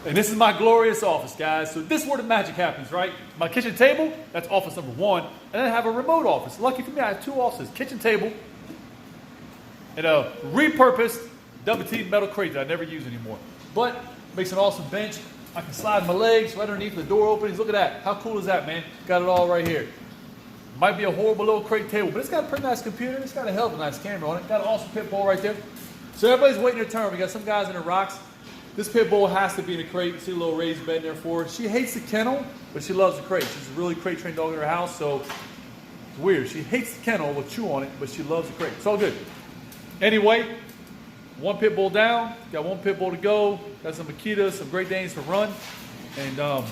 And this is my glorious office, guys. So this is where the magic happens, right? My kitchen table, that's office number 1. And then I have a remote office. Lucky for me, I have 2 offices. Kitchen table and a repurposed double-T metal crate that I never use anymore. But makes an awesome bench. I can slide my legs right underneath the door openings. Look at that. How cool is that, man? Got it all right here. Might be a horrible little crate table, but it's got a pretty nice computer. It's got a hell of a nice camera on it. Got an awesome pit bull right there. So everybody's waiting their turn. We got some guys in the rocks. This pit bull has to be in a crate. You see a little raised bed there for her. She hates the kennel, but she loves the crate. She's a really crate trained dog in her house, so it's weird. She hates the kennel with chew on it, but she loves the crate. It's all good. Anyway, 1 pit bull down. Got 1 pit bull to go. Got some Akitas, some Great Danes to run. And but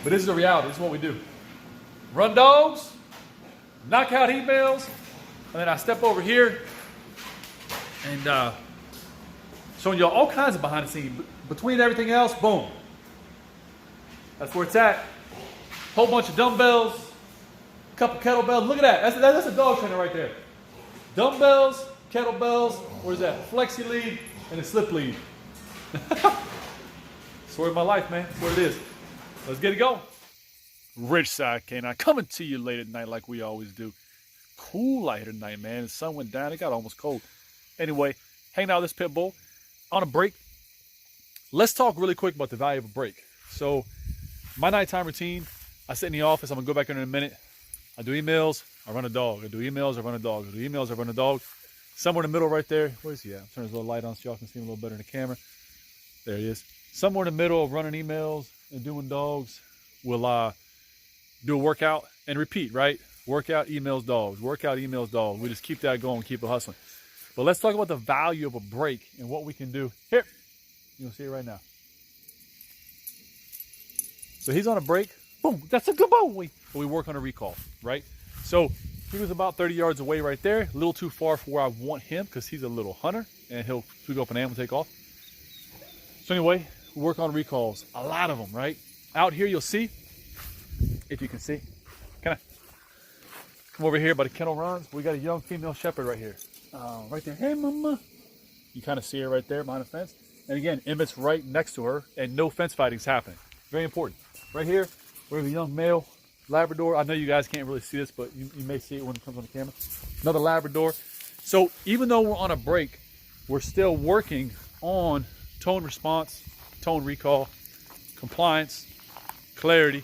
this is the reality. This is what we do. Run dogs, knock out heat bales, and then I step over here and showing y'all all kinds of behind the scenes. Between everything else, boom. That's where it's at. Whole bunch of dumbbells, a couple kettlebells. Look at that. That's a dog trainer right there. Dumbbells, kettlebells, where's that? Flexi lead and a slip lead. Story of my life, man. That's what it is. Let's get it going. Ridgeside Canine coming to you late at night like we always do. Cool light at night, man. The sun went down. It got almost cold. Anyway, hanging out with this pit bull on a break. Let's talk really quick about the value of a break. So my nighttime routine, I sit in the office. I'm going to go back in a minute. I do emails. I run a dog. I do emails. I run a dog. I do emails. I run a dog. Somewhere in the middle right there. Where's he at? Turn his little light on so y'all can see him a little better in the camera. There he is. Somewhere in the middle of running emails and doing dogs, we'll do a workout and repeat, right? Workout, emails, dogs. Workout, emails, dogs. We just keep that going, keep it hustling. But let's talk about the value of a break and what we can do. Here, you'll see it right now. So he's on a break. Boom, that's a good boom. We work on a recall, right? So he was about 30 yards away right there. A little too far for where I want him because he's a little hunter and he'll sweep up an animal and take off. So anyway, we work on recalls. A lot of them, right? Out here you'll see, if you can see. Can I come over here by the kennel runs? We got a young female shepherd right here. Right there. Hey, mama. You kind of see her right there behind the fence. And again, Emmett's right next to her and no fence fighting's happening. Very important. Right here, we have a young male Labrador. I know you guys can't really see this, but you may see it when it comes on the camera. Another Labrador. So even though we're on a break, we're still working on tone response, tone recall, compliance, clarity,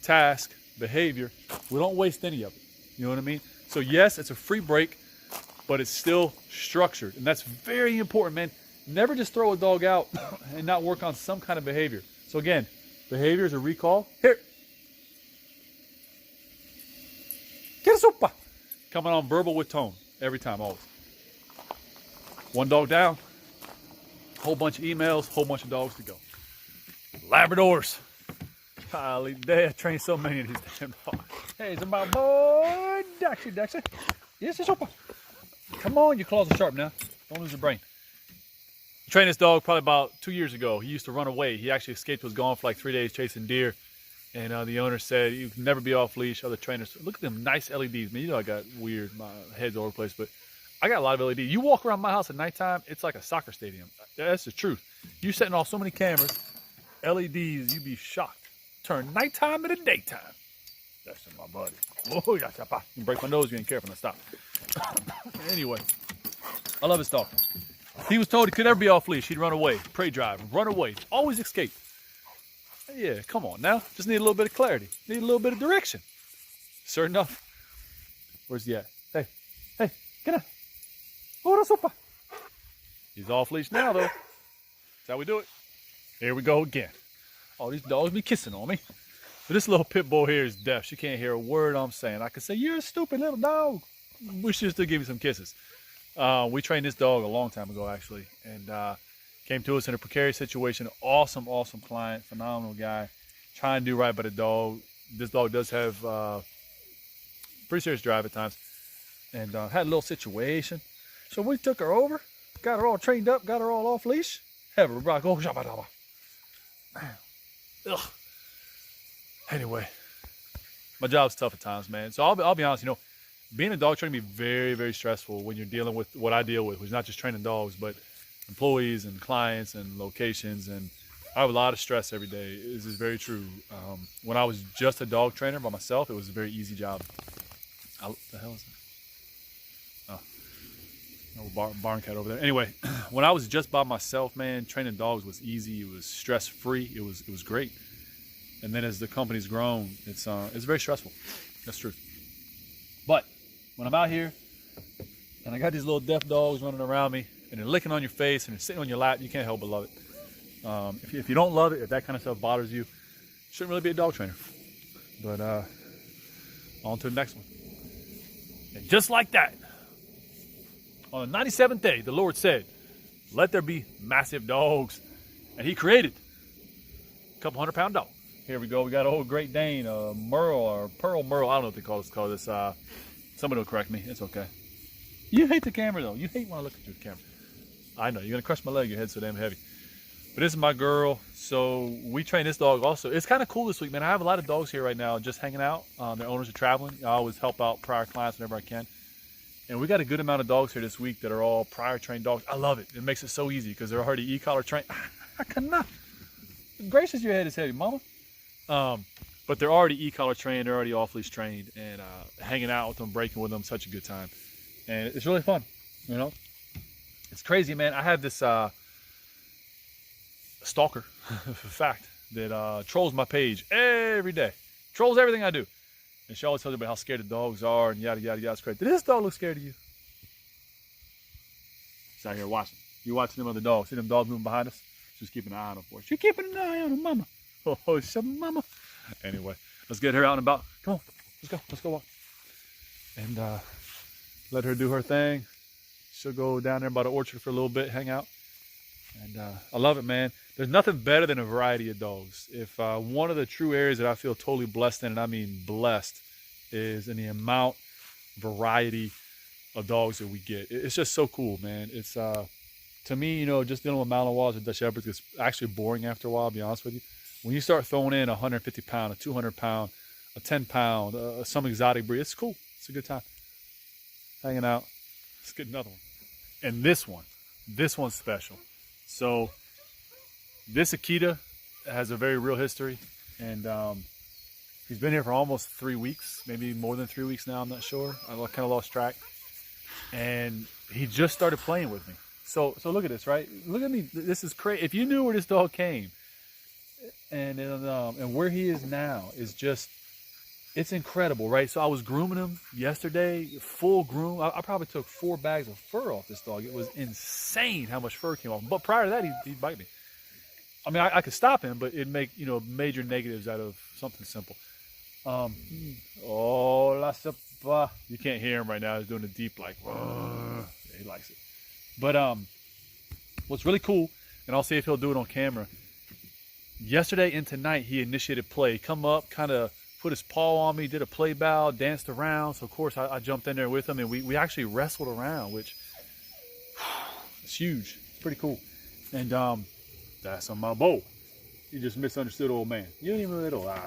task, behavior. We don't waste any of it. You know what I mean? So yes, it's a free break, but it's still structured. And that's very important, man. Never just throw a dog out and not work on some kind of behavior. So again, behavior is a recall. Here. Get a sopa. Coming on verbal with tone. Every time, always. 1 dog down. Whole bunch of emails, whole bunch of dogs to go. Labradors. Golly, I trained so many of these damn dogs. Hey, it's my boy, Dexter. Yes, it's open. Come on, your claws are sharp now. Don't lose your brain. I trained this dog probably about 2 years ago. He used to run away. He actually escaped, was gone for like 3 days chasing deer. And the owner said, you can never be off leash. Other trainers, look at them nice LEDs. Man, you know I got weird, my head's all over the place, but I got a lot of LEDs. You walk around my house at nighttime, it's like a soccer stadium. That's the truth. You setting off so many cameras, LEDs, you'd be shocked. Turn nighttime into daytime. That's my buddy. Oh, you can break my nose if you ain't careful. Now stop. Anyway, I love his dog. He was told he could never be off leash. He'd run away, prey drive, run away, always escape. Yeah, come on now. Just need a little bit of clarity. Need a little bit of direction. Sure enough. Where's he at? Hey, get on. Oh, sopa. He's off leash now, though. That's how we do it. Here we go again. Oh, these dogs be kissing on me. But this little pit bull here is deaf. She can't hear a word I'm saying. I could say, you're a stupid little dog. We should still give you some kisses. We trained this dog a long time ago, actually. And came to us in a precarious situation. Awesome client. Phenomenal guy. Trying to do right by the dog. This dog does have pretty serious drive at times. And had a little situation. So we took her over. Got her all trained up. Got her all off leash. Have her rock. Oh, shabba dabba. Ugh. Anyway, my job's tough at times, man. So I'll be honest, being a dog trainer can be very, very stressful when you're dealing with what I deal with, which is not just training dogs, but employees and clients and locations and I have a lot of stress every day. This is very true. When I was just a dog trainer by myself, it was a very easy job. The hell is that? Oh, no barn cat over there. Anyway, when I was just by myself, man, training dogs was easy. It was stress-free. It was great. And then as the company's grown, it's very stressful. That's true. But when I'm out here and I got these little deaf dogs running around me and they're licking on your face and they're sitting on your lap, you can't help but love it. If you don't love it, if that kind of stuff bothers you, shouldn't really be a dog trainer. But on to the next one. And just like that, on the 97th day, the Lord said, let there be massive dogs. And he created a couple 100-pound dog. Here we go. We got an old Great Dane, Merle or Pearl Merle. I don't know what they call this. Somebody will correct me. It's okay. You hate the camera, though. You hate when I look at you with the camera. I know. You're going to crush my leg. Your head's so damn heavy. But this is my girl. So we train this dog also. It's kind of cool this week, man. I have a lot of dogs here right now just hanging out. Their owners are traveling. I always help out prior clients whenever I can. And we got a good amount of dogs here this week that are all prior trained dogs. I love it. It makes it so easy because they're already e-collar trained. I cannot. Gracious, your head is heavy, mama. But they're already e-collar trained. They're already off-leash trained. And hanging out with them, breaking with them, such a good time. And it's really fun, you know. It's crazy, man. I have this stalker, fact, that trolls my page every day. Trolls everything I do. And she always tells me about how scared the dogs are and yada, yada, yada. It's crazy. Did this dog look scared of you? She's out here watching. You watching them other dogs. See them dogs moving behind us? She's keeping an eye on them for us. She's keeping an eye on her mama. Oh, some mama. Anyway, let's get her out and about. Come on. Let's go. Let's go walk. And let her do her thing. She'll go down there by the orchard for a little bit, hang out. And I love it, man. There's nothing better than a variety of dogs. If one of the true areas that I feel totally blessed in, and I mean blessed, is in the amount, variety of dogs that we get. It's just so cool, man. It's to me, you know, just dealing with Malinois and Dutch Shepherds gets actually boring after a while, I'll be honest with you. When you start throwing in a 150-pound, a 200-pound, a 10-pound, some exotic breed, it's cool. It's a good time. Hanging out. Let's get another one. And this one's special. So this Akita has a very real history, and he's been here for almost 3 weeks, maybe more than 3 weeks now, I'm not sure. I kind of lost track. And he just started playing with me. So look at this, right? Look at me. This is crazy. If you knew where this dog came and where he is now is just, it's incredible, right? So I was grooming him yesterday, full groom. I probably took 4 bags of fur off this dog. It was insane how much fur came off. But prior to that, he'd bite me. I mean, I could stop him, but it'd make, you know, major negatives out of something simple. Oh, la sepa. You can't hear him right now. He's doing a deep, like, he likes it. But what's really cool, and I'll see if he'll do it on camera, yesterday and tonight, he initiated play. Come up, kind of put his paw on me, did a play bow, danced around. So, of course, I jumped in there with him, and we actually wrestled around, which is huge. It's pretty cool. And that's on my bow. You just misunderstood old man. You didn't even know.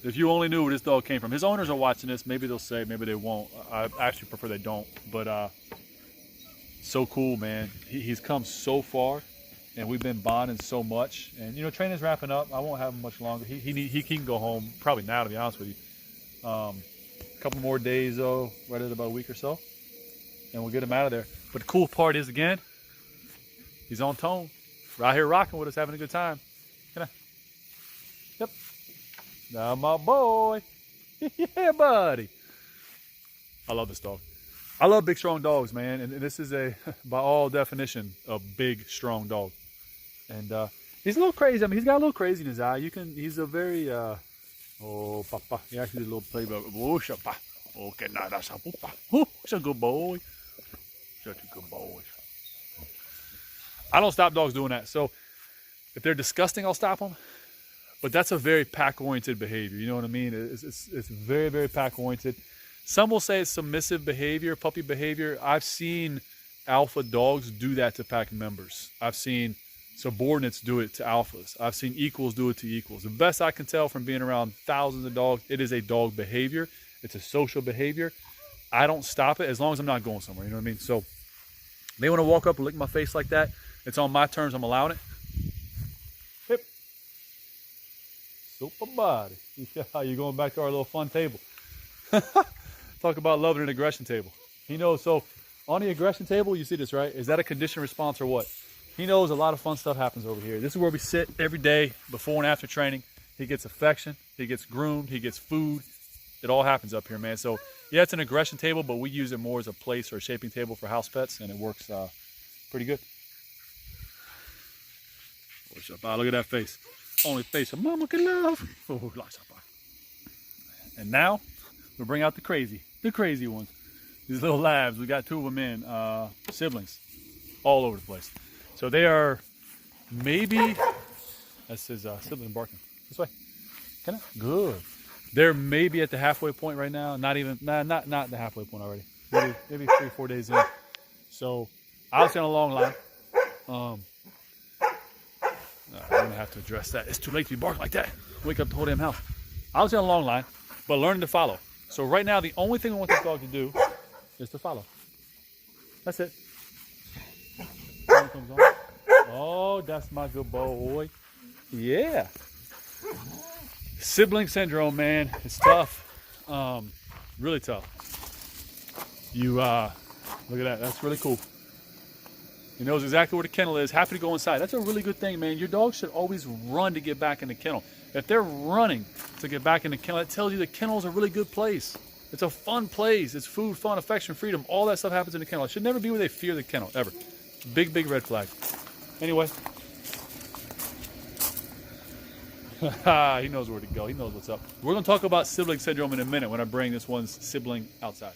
If you only knew where this dog came from. His owners are watching this. Maybe they'll say, maybe they won't. I actually prefer they don't. But so cool, man. He's come so far. And we've been bonding so much. And, you know, training's wrapping up. I won't have him much longer. He can go home probably now, to be honest with you. A couple more days, though, right at about a week or so. And we'll get him out of there. But the cool part is, again, he's on tone. Right here rocking with us, having a good time. Can I? Yep. Now, my boy. Yeah, buddy. I love this dog. I love big, strong dogs, man. And this is by all definition, a big, strong dog. And he's a little crazy. I mean, he's got a little crazy in his eye. He's a very, oh, papa. He actually did a little play, but, oh, shapa. Okay, now that's a papa. Oh, he's a good boy. Such a good boy. I don't stop dogs doing that. So if they're disgusting, I'll stop them. But that's a very pack-oriented behavior. You know what I mean? It's very, very pack-oriented. Some will say it's submissive behavior, puppy behavior. I've seen alpha dogs do that to pack members. I've seen subordinates do it to alphas. I've seen equals do it to equals. The best I can tell from being around thousands of dogs, it is a dog behavior. It's a social behavior. I don't stop it as long as I'm not going somewhere. You know what I mean? So They want to walk up and lick my face like that. It's on my terms. I'm allowing it. Hip. Super body. Yeah, you're going back to our little fun table. Talk about loving an aggression table. He knows. So on the aggression table, you see this, right? Is that a conditioned response or what? He knows a lot of fun stuff happens over here. This is where we sit every day before and after training. He gets affection. He gets groomed. He gets food. It all happens up here, man. So yeah, it's an aggression table, but we use it more as a place or a shaping table for house pets, and it works pretty good. What's up? Look at that face. Only face a mama can love. Oh, and now we bring out the crazy ones. These little labs. We got 2 of them in, siblings, all over the place. So they are maybe, that's his sibling barking. This way. Can I? Good. They're maybe at the halfway point right now. Not even, not the halfway point already. Maybe 3 or 4 days in. So obviously on a long line. I'm gonna have to address that. It's too late to be barking like that. Wake up the whole damn house. Obviously on a long line, but learning to follow. So right now the only thing I want this dog to do is to follow. That's it. Comes on. Oh, that's my good boy. Yeah. Sibling syndrome, man. It's tough. Really tough. You look at that. That's really cool. He knows exactly where the kennel is. Happy to go inside. That's a really good thing, man. Your dog should always run to get back in the kennel. If they're running to get back in the kennel, that tells you the kennel is a really good place. It's a fun place. It's food, fun, affection, freedom. All that stuff happens in the kennel. It should never be where they fear the kennel, ever. Big, big red flag. Anyway. He knows where to go. He knows what's up. We're going to talk about sibling syndrome in a minute when I bring this one's sibling outside.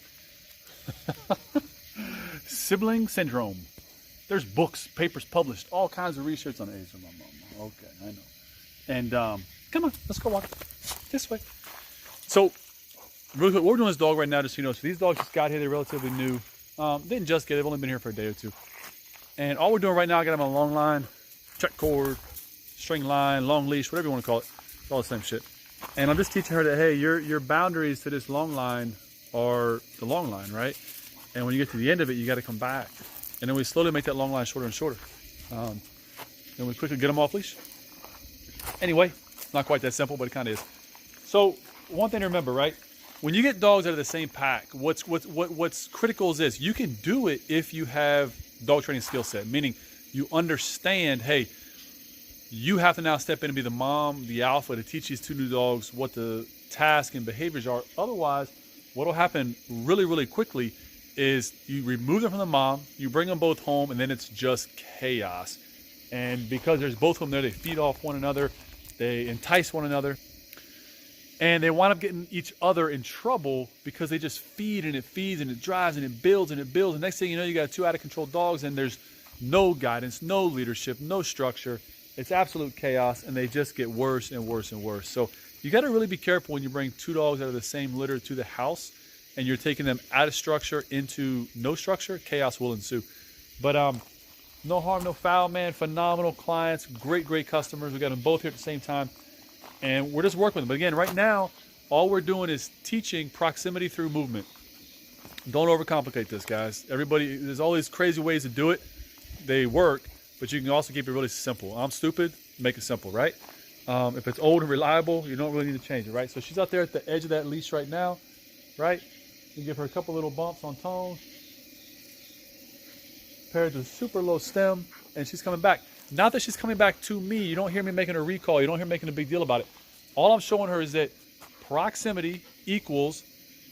Sibling syndrome. There's books, papers published, all kinds of research on it. Okay, I know. And come on, let's go walk this way. So, really quick, what we're doing with this dog right now, just so you know, so these dogs just got here. They're relatively new. Didn't just get it. They've only been here for a day or two. And all we're doing right now, I got them on a long line, check cord, string line, long leash, whatever you want to call it. It's all the same shit. And I'm just teaching her that, hey, your boundaries to this long line are the long line, right? And when you get to the end of it, you got to come back. And then we slowly make that long line shorter and shorter. Then we quickly get them off leash. Anyway, not quite that simple, but it kind of is. So one thing to remember, right? When you get dogs out of the same pack, what's critical is this. You can do it if you have dog training skill set, meaning you understand, hey, you have to now step in and be the mom, the alpha, to teach these 2 new dogs what the tasks and behaviors are. Otherwise, what will happen really, really quickly is you remove them from the mom, you bring them both home, and then it's just chaos. And because there's both of them there, they feed off one another, they entice one another, and they wind up getting each other in trouble because they just feed and it feeds and it drives and it builds and it builds. And next thing you know, you got 2 out of control dogs and there's no guidance, no leadership, no structure. It's absolute chaos, and they just get worse and worse and worse. So you got to really be careful when you bring 2 dogs out of the same litter to the house and you're taking them out of structure into no structure. Chaos will ensue. But no harm, no foul, man. Phenomenal clients, great customers. We got them both here at the same time, and we're just working with them. But again, right now, all we're doing is teaching proximity through movement. Don't overcomplicate this, guys. Everybody, there's all these crazy ways to do it. They work, but you can also keep it really simple. I'm stupid, make it simple, right? If it's old and reliable, you don't really need to change it, right? So she's out there at the edge of that leash right now, right? You give her a couple little bumps on tone, paired with super low stem, and she's coming back. Not that she's coming back to me. You don't hear me making a recall. You don't hear me making a big deal about it. All I'm showing her is that proximity equals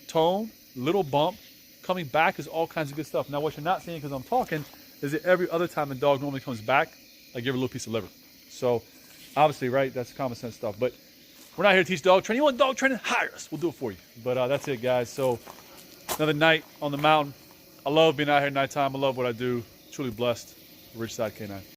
tone, little bump. Coming back is all kinds of good stuff. Now, what you're not seeing because I'm talking is that every other time a dog normally comes back, I give her a little piece of liver. So, obviously, right, that's common sense stuff. But we're not here to teach dog training. You want dog training? Hire us. We'll do it for you. But that's it, guys. So, another night on the mountain. I love being out here at nighttime. I love what I do. Truly blessed. Ridgeside K9.